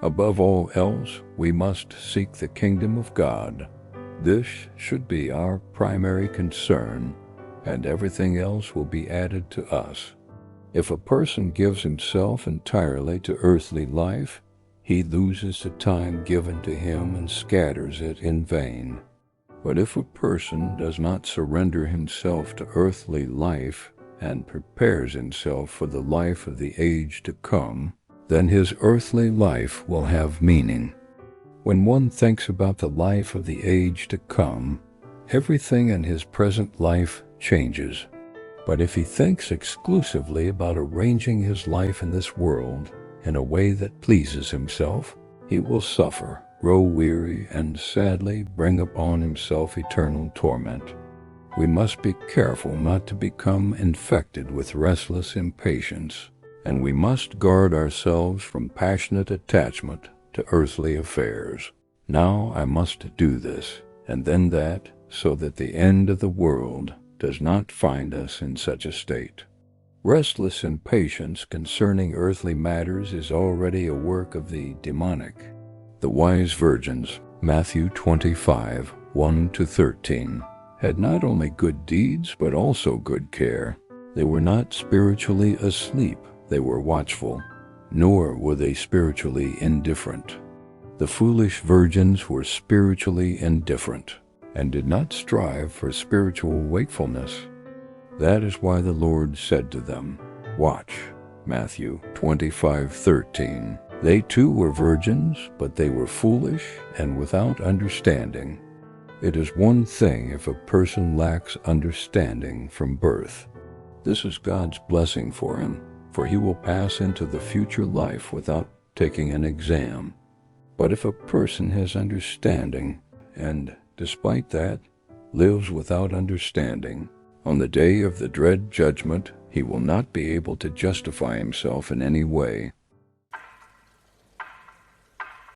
Above all else, we must seek the kingdom of God. This should be our primary concern, and everything else will be added to us. If a person gives himself entirely to earthly life, he loses the time given to him and scatters it in vain. But if a person does not surrender himself to earthly life and prepares himself for the life of the age to come, then his earthly life will have meaning. When one thinks about the life of the age to come, everything in his present life changes. But if he thinks exclusively about arranging his life in this world in a way that pleases himself, he will suffer, grow weary, and sadly bring upon himself eternal torment. We must be careful not to become infected with restless impatience, and we must guard ourselves from passionate attachment to earthly affairs. Now I must do this, and then that, so that the end of the world does not find us in such a state. Restless impatience concerning earthly matters is already a work of the demonic. The wise virgins, Matthew 25, 1-13, had not only good deeds but also good care. They were not spiritually asleep, they were watchful, nor were they spiritually indifferent. The foolish virgins were spiritually indifferent and did not strive for spiritual wakefulness. That is why the Lord said to them, "Watch," Matthew 25:13. They too were virgins, but they were foolish and without understanding. It is one thing if a person lacks understanding from birth. This is God's blessing for him, for he will pass into the future life without taking an exam. But if a person has understanding, and despite that, lives without understanding, on the day of the dread judgment, he will not be able to justify himself in any way.